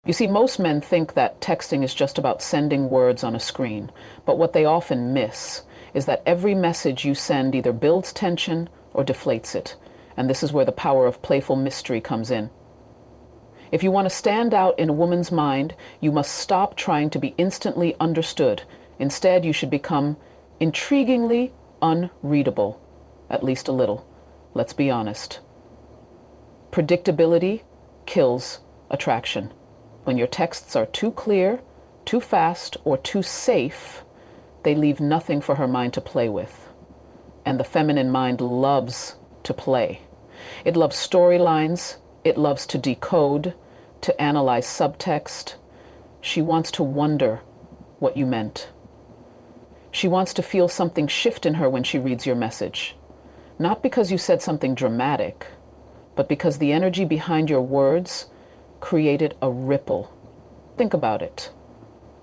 You see, most men think that texting is just about sending words on a screen, but what they often miss is that every message you send either builds tension or deflates it, and this is where the power of playful mystery comes in. If you want to stand out in a woman's mind, you must stop trying to be instantly understood. Instead, you should become intriguingly unreadable, at least a little. Let's be honest. Predictability kills attraction. When your texts are too clear, too fast, or too safe, they leave nothing for her mind to play with. And the feminine mind loves to play. It loves storylines. It loves to decode, to analyze subtext. She wants to wonder what you meant. She wants to feel something shift in her when she reads your message. Not because you said something dramatic, but because the energy behind your words created a ripple. Think about it.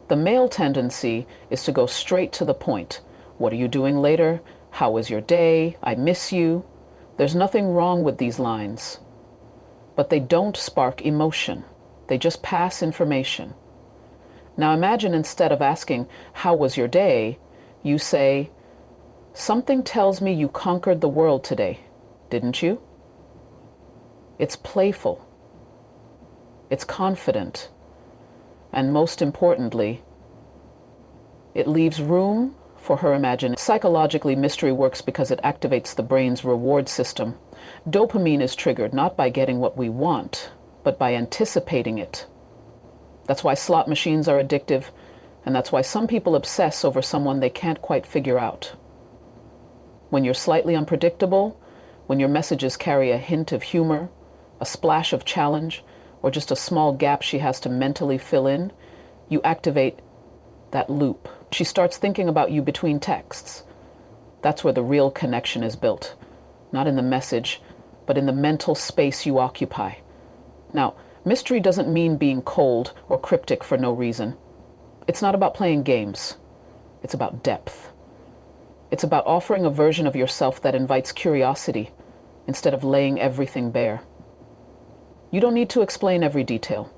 The male tendency is to go straight to the point. What are you doing later? How was your day? I miss you. There's nothing wrong with these lines. But they don't spark emotion. They just pass information. Now imagine instead of asking, how was your day? You say, something tells me you conquered the world today, didn't you? It's playful. It's confident. And most importantly, it leaves room for her imagination. Psychologically, mystery works because it activates the brain's reward system. Dopamine is triggered not by getting what we want, but by anticipating it. That's why slot machines are addictive, and that's why some people obsess over someone they can't quite figure out. When you're slightly unpredictable, when your messages carry a hint of humor, a splash of challenge, or just a small gap she has to mentally fill in, you activate that loop. She starts thinking about you between texts. That's where the real connection is built. Not in the message, but in the mental space you occupy. Now, mystery doesn't mean being cold or cryptic for no reason. It's not about playing games. It's about depth. It's about offering a version of yourself that invites curiosity instead of laying everything bare. You don't need to explain every detail.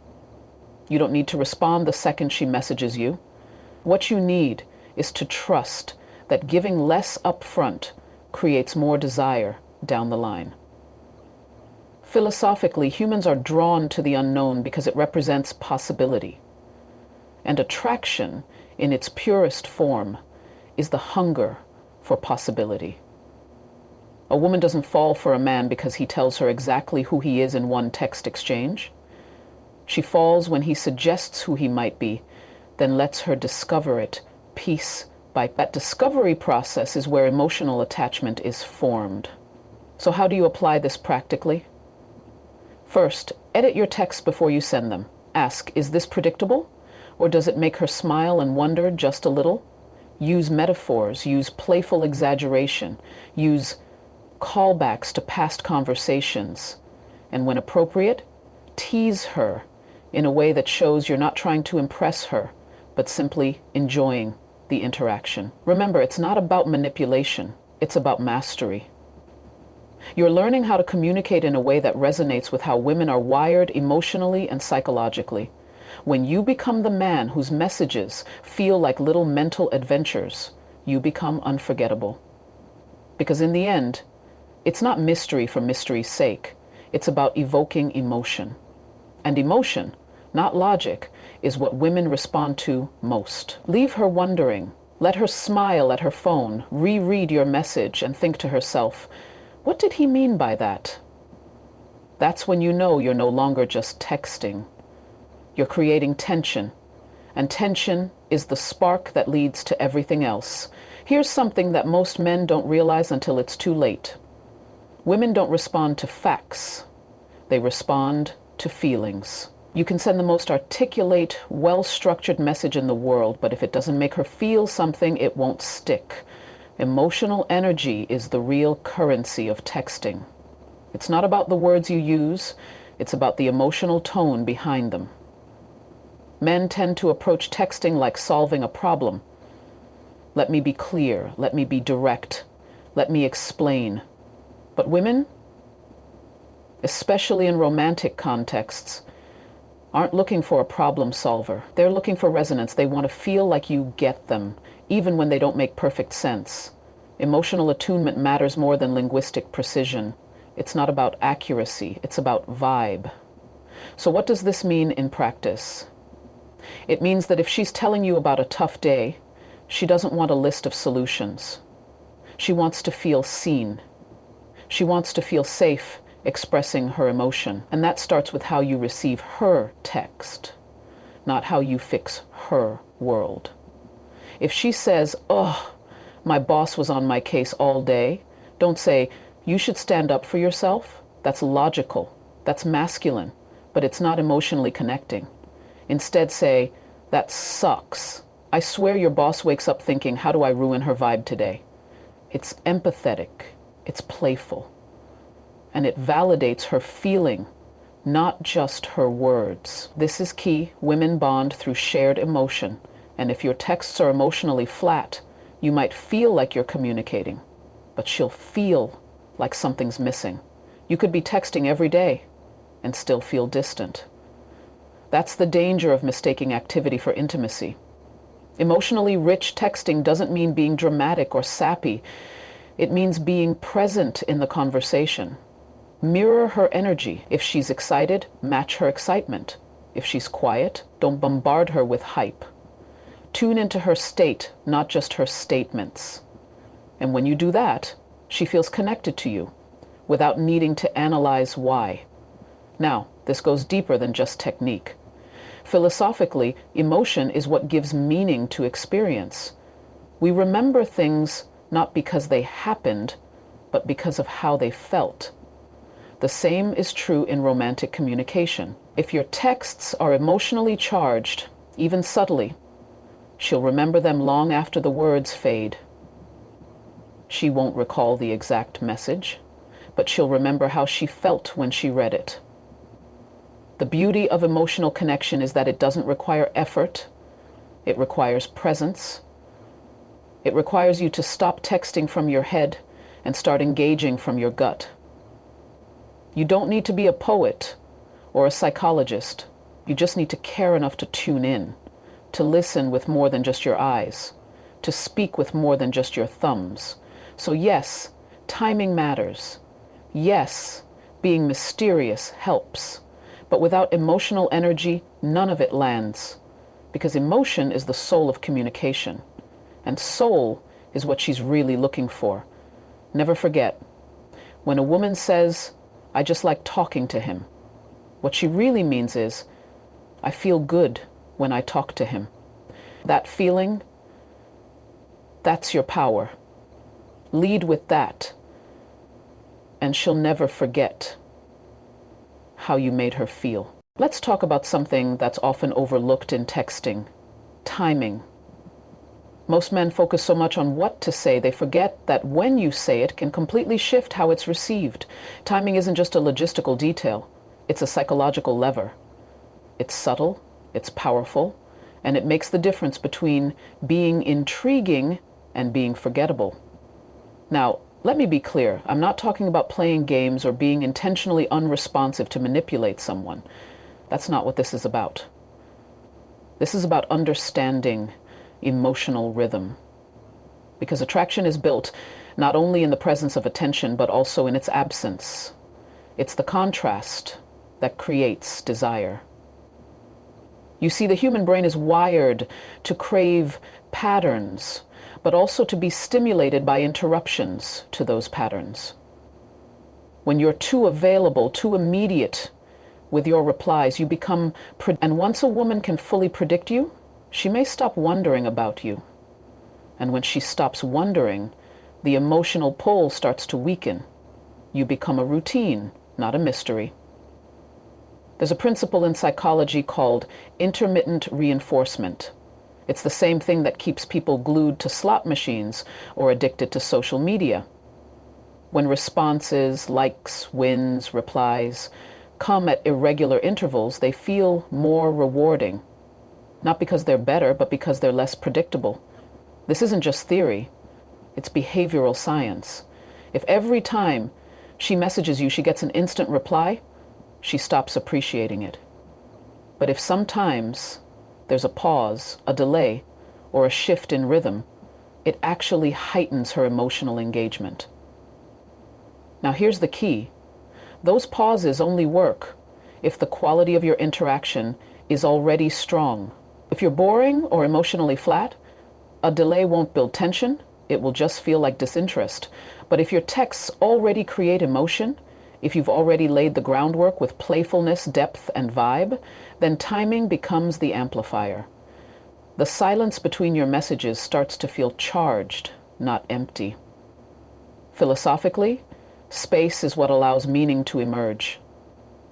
You don't need to respond the second she messages you. What you need is to trust that giving less upfront creates more desire down the line. Philosophically, humans are drawn to the unknown because it represents possibility. And attraction, in its purest form, is the hunger for possibility. A woman doesn't fall for a man because he tells her exactly who he is in one text exchange. She falls when he suggests who he might be, then lets her discover it piece by piece. That discovery process is where emotional attachment is formed. So how do you apply this practically? First, edit your texts before you send them. Ask, is this predictable? Or does it make her smile and wonder just a little? Use metaphors, use playful exaggeration, use callbacks to past conversations, and when appropriate, tease her in a way that shows you're not trying to impress her, but simply enjoying the interaction. Remember, it's not about manipulation, it's about mastery. You're learning how to communicate in a way that resonates with how women are wired emotionally and psychologically. When you become the man whose messages feel like little mental adventures, you become unforgettable. Because in the end, it's not mystery for mystery's sake. It's about evoking emotion. And emotion, not logic, is what women respond to most. Leave her wondering. Let her smile at her phone, reread your message, and think to herself, what did he mean by that? That's when you know you're no longer just texting. You're creating tension, and tension is the spark that leads to everything else. Here's something that most men don't realize until it's too late. Women don't respond to facts. They respond to feelings. You can send the most articulate, well-structured message in the world, but if it doesn't make her feel something, it won't stick. Emotional energy is the real currency of texting. It's not about the words you use, it's about the emotional tone behind them. Men tend to approach texting like solving a problem. Let me be clear, let me be direct, let me explain. But women, especially in romantic contexts, aren't looking for a problem solver. They're looking for resonance. They want to feel like you get them, even when they don't make perfect sense. Emotional attunement matters more than linguistic precision. It's not about accuracy, it's about vibe. So what does this mean in practice? It means that if she's telling you about a tough day, she doesn't want a list of solutions. She wants to feel seen. She wants to feel safe expressing her emotion. And that starts with how you receive her text, not how you fix her world. If she says, "Oh, my boss was on my case all day," don't say, "You should stand up for yourself." That's logical. That's masculine, but it's not emotionally connecting. Instead say, "That sucks. I swear your boss wakes up thinking, how do I ruin her vibe today?" It's empathetic. It's playful. And it validates her feeling, not just her words. This is key. Women bond through shared emotion. And if your texts are emotionally flat, you might feel like you're communicating, but she'll feel like something's missing. You could be texting every day and still feel distant. That's the danger of mistaking activity for intimacy. Emotionally rich texting doesn't mean being dramatic or sappy. It means being present in the conversation. Mirror her energy. If she's excited, match her excitement. If she's quiet, don't bombard her with hype. Tune into her state, not just her statements. And when you do that, she feels connected to you without needing to analyze why. Now, this goes deeper than just technique. Philosophically, emotion is what gives meaning to experience. We remember things not because they happened, but because of how they felt. The same is true in romantic communication. If your texts are emotionally charged, even subtly, she'll remember them long after the words fade. She won't recall the exact message, but she'll remember how she felt when she read it. The beauty of emotional connection is that it doesn't require effort. It requires presence. It requires you to stop texting from your head and start engaging from your gut. You don't need to be a poet or a psychologist. You just need to care enough to tune in, to listen with more than just your eyes, to speak with more than just your thumbs. So yes, timing matters. Yes, being mysterious helps. But without emotional energy, none of it lands. Because emotion is the soul of communication. And soul is what she's really looking for. Never forget, when a woman says, "I just like talking to him," what she really means is, "I feel good when I talk to him." That feeling, that's your power. Lead with that, and she'll never forget how you made her feel. Let's talk about something that's often overlooked in texting: timing. Most men focus so much on what to say, they forget that when you say it can completely shift how it's received. Timing isn't just a logistical detail, it's a psychological lever. It's subtle, it's powerful, and it makes the difference between being intriguing and being forgettable. Now, let me be clear. I'm not talking about playing games or being intentionally unresponsive to manipulate someone. That's not what this is about. This is about understanding emotional rhythm. Because attraction is built not only in the presence of attention, but also in its absence. It's the contrast that creates desire. You see, the human brain is wired to crave patterns, but also to be stimulated by interruptions to those patterns. When you're too available, too immediate with your replies, you become, and once a woman can fully predict you, she may stop wondering about you. And when she stops wondering, the emotional pull starts to weaken. You become a routine, not a mystery. There's a principle in psychology called intermittent reinforcement. It's the same thing that keeps people glued to slot machines or addicted to social media. When responses, likes, wins, replies come at irregular intervals, they feel more rewarding. Not because they're better, but because they're less predictable. This isn't just theory, it's behavioral science. If every time she messages you, she gets an instant reply, she stops appreciating it. But if sometimes there's a pause, a delay, or a shift in rhythm, it actually heightens her emotional engagement. Now here's the key. Those pauses only work if the quality of your interaction is already strong. If you're boring or emotionally flat, a delay won't build tension, it will just feel like disinterest. But if your texts already create emotion, if you've already laid the groundwork with playfulness, depth, and vibe, then timing becomes the amplifier. The silence between your messages starts to feel charged, not empty. Philosophically, space is what allows meaning to emerge.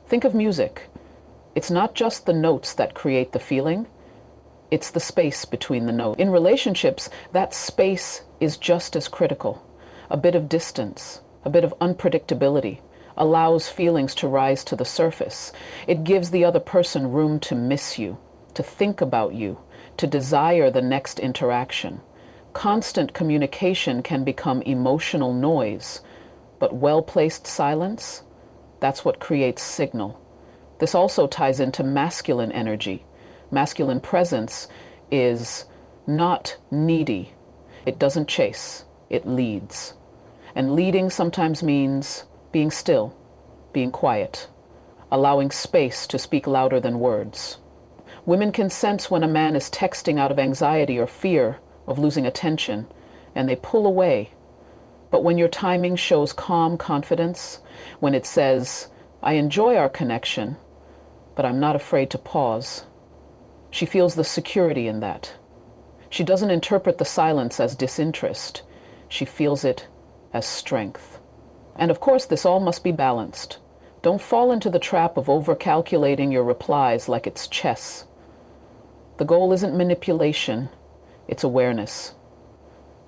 Think of music. It's not just the notes that create the feeling, it's the space between the notes. In relationships, that space is just as critical. A bit of distance, a bit of unpredictability allows feelings to rise to the surface. It gives the other person room to miss you, to think about you, to desire the next interaction. Constant communication can become emotional noise, but well-placed silence, that's what creates signal. This also ties into masculine energy. Masculine presence is not needy. It doesn't chase, it leads. And leading sometimes means being still, being quiet, allowing space to speak louder than words. Women can sense when a man is texting out of anxiety or fear of losing attention, and they pull away. But when your timing shows calm confidence, when it says, I enjoy our connection, but I'm not afraid to pause, she feels the security in that. She doesn't interpret the silence as disinterest. She feels it as strength. And of course, this all must be balanced. Don't fall into the trap of over-calculating your replies like it's chess. The goal isn't manipulation, it's awareness.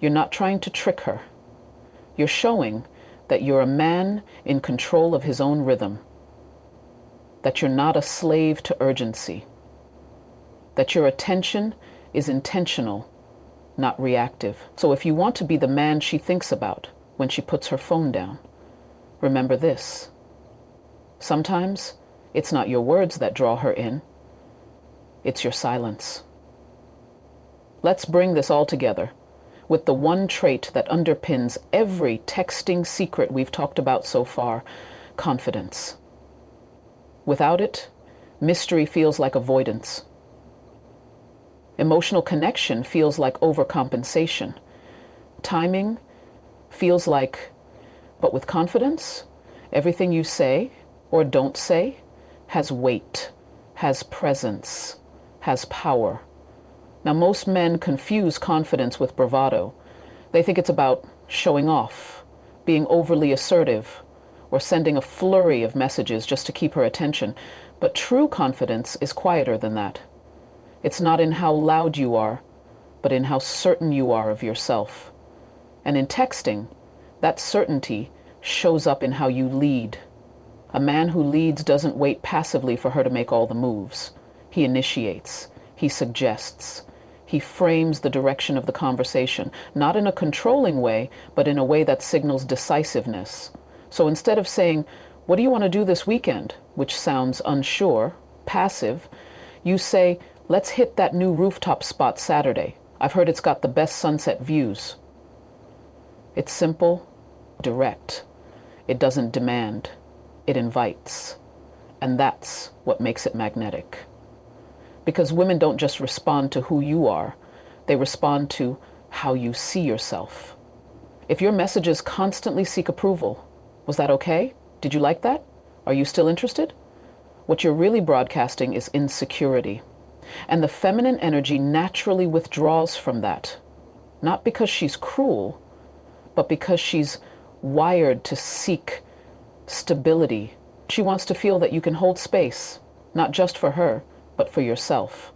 You're not trying to trick her. You're showing that you're a man in control of his own rhythm, that you're not a slave to urgency, that your attention is intentional, not reactive. So if you want to be the man she thinks about when she puts her phone down, remember this. Sometimes it's not your words that draw her in, it's your silence. Let's bring this all together with the one trait that underpins every texting secret we've talked about so far: confidence. Without it, mystery feels like avoidance. Emotional connection feels like overcompensation. Timing feels like, but with confidence, everything you say or don't say has weight, has presence, has power. Now, most men confuse confidence with bravado. They think it's about showing off, being overly assertive, or sending a flurry of messages just to keep her attention. But true confidence is quieter than that. It's not in how loud you are, but in how certain you are of yourself. And in texting, that certainty shows up in how you lead. A man who leads doesn't wait passively for her to make all the moves. He initiates, he suggests, he frames the direction of the conversation, not in a controlling way, but in a way that signals decisiveness. So instead of saying, "What do you want to do this weekend?" which sounds unsure, passive, you say, "Let's hit that new rooftop spot Saturday. I've heard it's got the best sunset views." It's simple, direct. It doesn't demand. It invites. And that's what makes it magnetic. Because women don't just respond to who you are, they respond to how you see yourself. If your messages constantly seek approval, was that okay? Did you like that? Are you still interested? What you're really broadcasting is insecurity. And the feminine energy naturally withdraws from that. Not because she's cruel, but because she's wired to seek stability. She wants to feel that you can hold space, not just for her, but for yourself.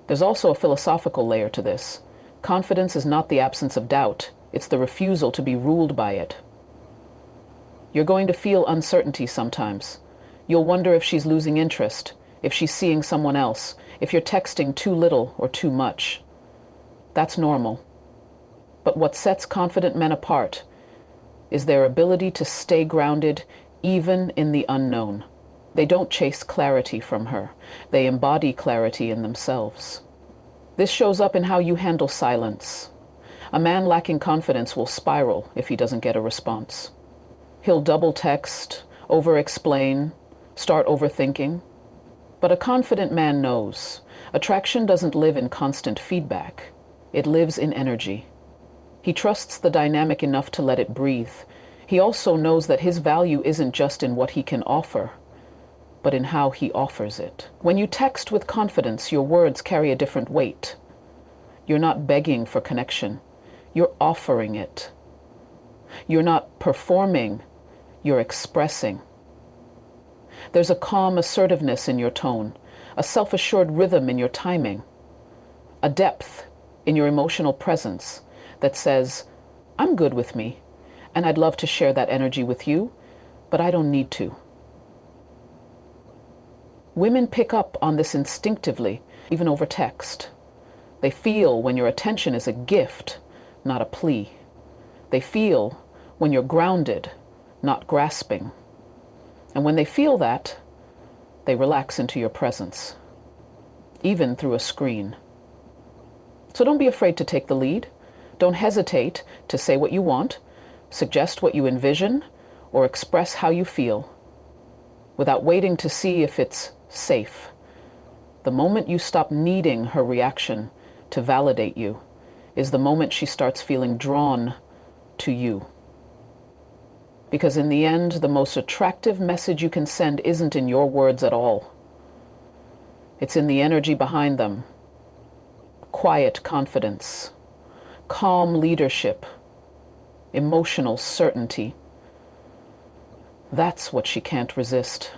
There's also a philosophical layer to this. Confidence is not the absence of doubt, it's the refusal to be ruled by it. You're going to feel uncertainty sometimes. You'll wonder if she's losing interest, if she's seeing someone else, if you're texting too little or too much. That's normal. But what sets confident men apart is their ability to stay grounded even in the unknown. They don't chase clarity from her. They embody clarity in themselves. This shows up in how you handle silence. A man lacking confidence will spiral if he doesn't get a response. He'll double text, over-explain, start overthinking. But a confident man knows attraction doesn't live in constant feedback. It lives in energy. He trusts the dynamic enough to let it breathe. He also knows that his value isn't just in what he can offer, but in how he offers it. When you text with confidence, your words carry a different weight. You're not begging for connection. You're offering it. You're not performing. You're expressing. There's a calm assertiveness in your tone, a self-assured rhythm in your timing, a depth in your emotional presence that says, I'm good with me, and I'd love to share that energy with you, but I don't need to. Women pick up on this instinctively, even over text. They feel when your attention is a gift, not a plea. They feel when you're grounded, not grasping. And when they feel that, they relax into your presence, even through a screen. So don't be afraid to take the lead. Don't hesitate to say what you want, suggest what you envision, or express how you feel, without waiting to see if it's safe. The moment you stop needing her reaction to validate you is the moment she starts feeling drawn to you. Because in the end, the most attractive message you can send isn't in your words at all. It's in the energy behind them. Quiet confidence, calm leadership, emotional certainty. That's what she can't resist.